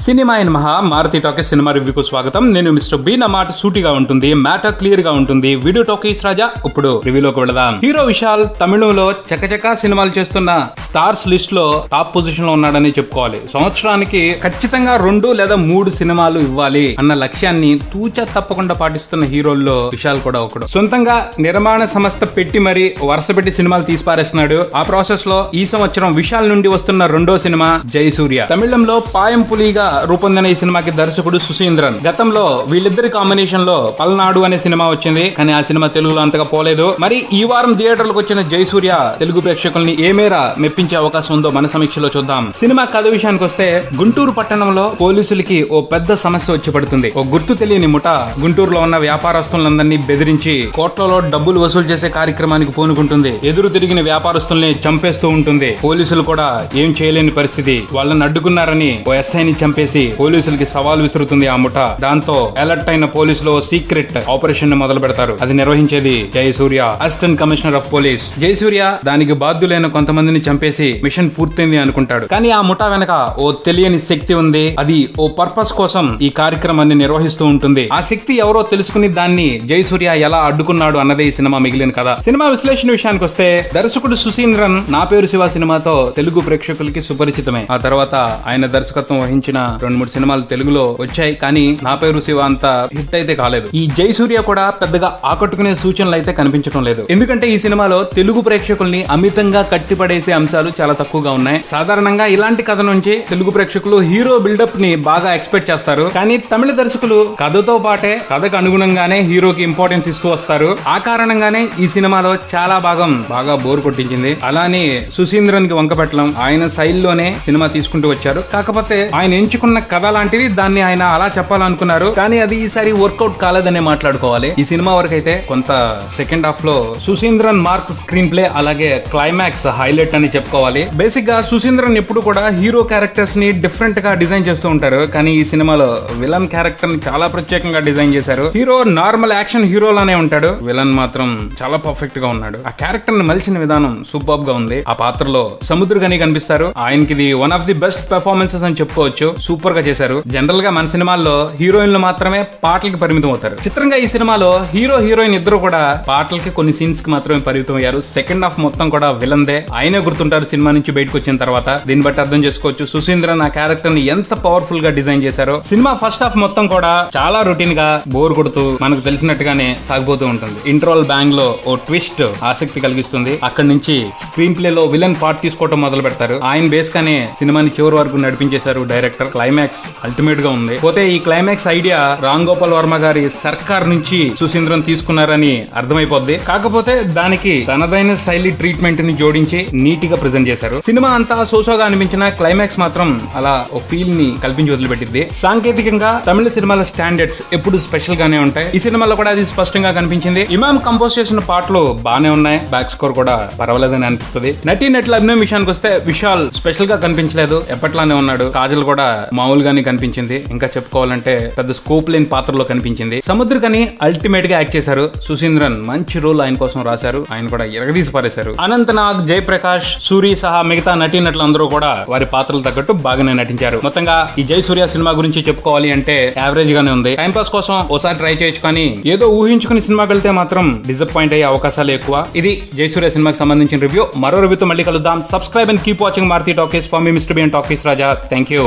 Cinema in మహా Maruti talkies cinema రివ్యూకు స్వాగతం. నేను మిస్టర్ బి. నా మాట సూటిగా ఉంటుంది, మ్యాటర్ క్లియర్ గా ఉంటుంది. వీడియో టాకీస్ రాజా. ఇప్పుడు రివ్యూలోకి వెళదాం. హీరో విశాల్ తమిళంలో చకచకా సినిమాలు చేస్తున్న స్టార్స్ లిస్ట్ లో టాప్ పొజిషన్ లో ఉన్నాడని చెప్పుకోవాలి. సంవత్సరానికి ఖచ్చితంగా 2 లేదా 3 సినిమాలు ఇవ్వాలి అన్న లక్ష్యాన్ని తూచా తప్పకుండా పాటిస్తున్న హీరోల్లో విశాల్ కూడా ఒకడు. సొంతంగా నిర్మాణ సంస్థ పెట్టి మరి వరుస పెట్టి సినిమాలు తీసిపారేస్తున్నాడు. ఆ ప్రాసెస్ లో ఈ సంవత్సరం విశాల్ నుండి వస్తున్న 2వ సినిమా జయసూర్య. తమిళంలో పాయం పులిగా రూపొందిన ఈ సినిమాకి దర్శకుడు సుశీంద్రన్. గతంలో వీళ్ళిద్దరి కాంబినేషన్ లో పల్నాడు అనే సినిమా వచ్చింది, కానీ ఆ సినిమా తెలుగులో అంతగా పోలేదు. మరి ఈ వారం థియేటర్లకు వచ్చిన జయసూర్య తెలుగు ప్రేక్షకుల్ని ఏ మేర మెప్పించే అవకాశం ఉందో మన సమీక్షలో చూద్దాం. సినిమా కథ విషయానికి వస్తే, గుంటూరు పట్టణంలో పోలీసులకి ఓ పెద్ద సమస్య వచ్చి పడుతుంది. ఓ గుర్తు తెలియని ముఠ గుంటూరులో ఉన్న వ్యాపారస్తులందరినీ బెదిరించి కోట్లలో డబ్బులు వసూలు చేసే కార్యక్రమానికి పూనుకుంటుంది. ఎదురు తిరిగిన వ్యాపారస్తుల్ని చంపేస్తూ ఉంటుంది. పోలీసులు కూడా ఏం చేయలేని పరిస్థితి. వాళ్ళని అడ్డుకున్నారని ఓ ఎస్ఐని చంపేసి పోలీసులకి సవాల్ విసురుతుంది ఆ ముఠ. దాంతో అలర్ట్ అయిన పోలీసులు సీక్రెట్ ఆపరేషన్ ని మొదలు పెడతారు. అది నిర్వహించేది Jayasurya, assistant commissioner of police. Jayasurya దానికి బాధ్యులైన కొంతమందిని చంపేసి మిషన్ పూర్తయింది అనుకుంటాడు. కానీ ఆ ముఠా వెనక ఓ తెలియని శక్తి ఉంది. అది ఓ పర్పస్ కోసం ఈ కార్యక్రమాన్ని నిర్వహిస్తూ ఉంటుంది. ఆ శక్తి ఎవరో తెలుసుకుని దాన్ని జయసూర్య ఎలా అడ్డుకున్నాడు అన్నదే ఈ సినిమా మిగిలిన కథ. సినిమా విశ్లేషణ విషయానికి వస్తే, దర్శకుడు సుశీంద్రన్ నా పేరు శివ సినిమాతో తెలుగు ప్రేక్షకులకి సుపరిచితమే. ఆ తర్వాత ఆయన దర్శకత్వం వహించిన 2-3 సినిమాలు తెలుగులో వచ్చాయి, కానీ నా పేరు శివ అంత హిట్ అయితే కాలేదు. ఈ జయసూర్య కూడా పెద్దగా ఆకట్టుకునే సూచనలు అయితే కనిపించడం లేదు. ఎందుకంటే ఈ సినిమాలో తెలుగు ప్రేక్షకుల్ని అమితంగా కట్టిపడేసే అంశాలు చాలా తక్కువగా ఉన్నాయి. సాధారణంగా ఇలాంటి కథ నుంచి తెలుగు ప్రేక్షకులు హీరో బిల్డప్ ని బాగా ఎక్స్పెక్ట్ చేస్తారు, కానీ తమిళ దర్శకులు కథతో పాటే కథకు అనుగుణంగానే హీరోకి ఇంపార్టెన్స్ ఇస్తూ వస్తారు. ఆ కారణంగానే ఈ సినిమాలో చాలా భాగం బాగా బోర్ కొట్టించింది. అలానే సుశీంద్రన్ కి వంకపెట్టడం, ఆయన శైలిలోనే సినిమా తీసుకుంటూ వచ్చారు. కాకపోతే ఆయన ఎంచుకున్న కథ లాంటిది, దాన్ని ఆయన అలా చెప్పాలనుకున్నారు, కానీ అది ఈసారి వర్కౌట్ కాలేదనే మాట్లాడుకోవాలి. ఈ సినిమా వరకు అయితే కొంత సెకండ్ హాఫ్ లో సుశీంద్రన్ మార్క్ స్క్రీన్ ప్లే అలాగే క్లైమాక్స్ హైలైట్ అని చెప్పుకోవాలి. బేసిక్ గా సుశీంద్రన్ ఎప్పుడు కూడా హీరో క్యారెక్టర్స్ ని డిఫరెంట్ గా డిజైన్ చేస్తూ ఉంటారు, కానీ ఈ సినిమాలో విలన్ క్యారెక్టర్ ని చాలా ప్రత్యేకంగా డిజైన్ చేశారు. హీరో నార్మల్ యాక్షన్ హీరో లానే ఉంటాడు, విలన్ మాత్రం చాలా పర్ఫెక్ట్ గా ఉన్నాడు. ఆ క్యారెక్టర్ ని మలిచిన విధానం సూపర్ గా ఉంది. ఆ పాత్రలో సముద్రగని కనిపిస్తారు. ఆయనకి ఇది one of the best performances అని చెప్పుకోవచ్చు. సూపర్ గా చేశారు. జనరల్ గా మన సినిమాల్లో హీరోయిన్లు మాత్రమే పాటలకి పరిమితం అవుతారు. చిత్రంగా ఈ సినిమాలో హీరో హీరోయిన్ ఇద్దరు కూడా పాటలకి కొన్ని సీన్స్ కి మాత్రమే పరిమితం అయ్యారు. సెకండ్ హాఫ్ మొత్తం కూడా విలన్దే. ఆయనే గుర్తుంటారు సినిమా నుంచి బయటకు వచ్చిన తర్వాత. దీన్ని బట్టి అర్థం చేసుకోవచ్చు సుశీంద్రన్ ఆ క్యారెక్టర్ ని ఎంత పవర్ఫుల్ గా డిజైన్ చేశారో. సినిమా ఫస్ట్ హాఫ్ మొత్తం కూడా చాలా రొటీన్ గా బోర్ కొడుతూ మనకు తెలిసినట్టుగానే సాగిపోతూ ఉంటుంది. ఇంటర్వల్ బ్యాంగ్ లో ఓ ట్విస్ట్ ఆసక్తి కలిగిస్తుంది. అక్కడి నుంచి స్క్రీన్ ప్లే లో విలన్ పార్ట్ తీసుకోవడం మొదలు పెడతారు. ఆయన బేస్ గానే సినిమాని చివరి వరకు నడిపించేశారు డైరెక్టర్. క్లైమాక్స్ అల్టిమేట్ గా ఉంది. పోతే ఈ క్లైమాక్స్ ఐడియా రామ్ గోపాల్ వర్మ గారి సర్కార్ నుంచి సుశీంద్రన్ తీసుకున్నారని అర్థమైపోద్ది. కాకపోతే దానికి తనదైన శైలి ట్రీట్మెంట్ ని జోడించి నీట్ గా ప్రెజెంట్ చేశారు. సినిమా అంతా సోసోగా అనిపించిన క్లైమాక్స్ మాత్రం అలా ఓ ఫీల్ ని కల్పించి వదిలిపెట్టింది. సాంకేతికంగా తమిళ సినిమాల స్టాండర్డ్స్ ఎప్పుడు స్పెషల్ గానే ఉంటాయి. ఈ సినిమాలో కూడా అది స్పష్టంగా కనిపించింది. ఇమామ్ కంపోజ్ చేసిన పాటలు బానే ఉన్నాయి, బ్యాక్ స్కోర్ కూడా పర్వాలేదని అనిపిస్తుంది. నటీనటుల అభినయం విషయానికి వస్తే, విశాల్ స్పెషల్ గా కనిపించలేదు, ఎప్పట్లానే ఉన్నాడు. కాజల్ కూడా మామూలుగానే కనిపించింది. ఇంకా చెప్పుకోవాలంటే పెద్ద స్కోప్ లేని పాత్రలో కనిపించింది. సముద్రకని అల్టిమేట్ గా యాక్ట్ చేశారు. సుశీంద్రన్ మంచి రోల్ ఆయన కోసం రాశారు, ఆయన కూడా ఎరగదీసి పారేశారు. అనంత్ నాగ్, జయప్రకాష్, సూరి సహా మిగతా నటీనటులు అందరూ కూడా వారి పాత్రలు తగ్గట్టు బాగానే నటించారు. మొత్తంగా ఈ జయసూర్య సినిమా గురించి చెప్పుకోవాలి అంటే యావరేజ్ గానే ఉంది. టైం పాస్ కోసం ఒకసారి ట్రై చేయొచ్చు, కానీ ఏదో ఊహించుకుని సినిమాకి వెళ్తే మాత్రం డిసప్పాయింట్ అయ్యే అవకాశాలు ఎక్కువ. ఇది జయసూర్య సినిమాకి సంబంధించిన రివ్యూ. మరో రివ్యూతో మళ్ళీ కలుద్దాం. Subscribe and keep watching Maruti Talkies. For me mister B and Talkies Raja. Thank you.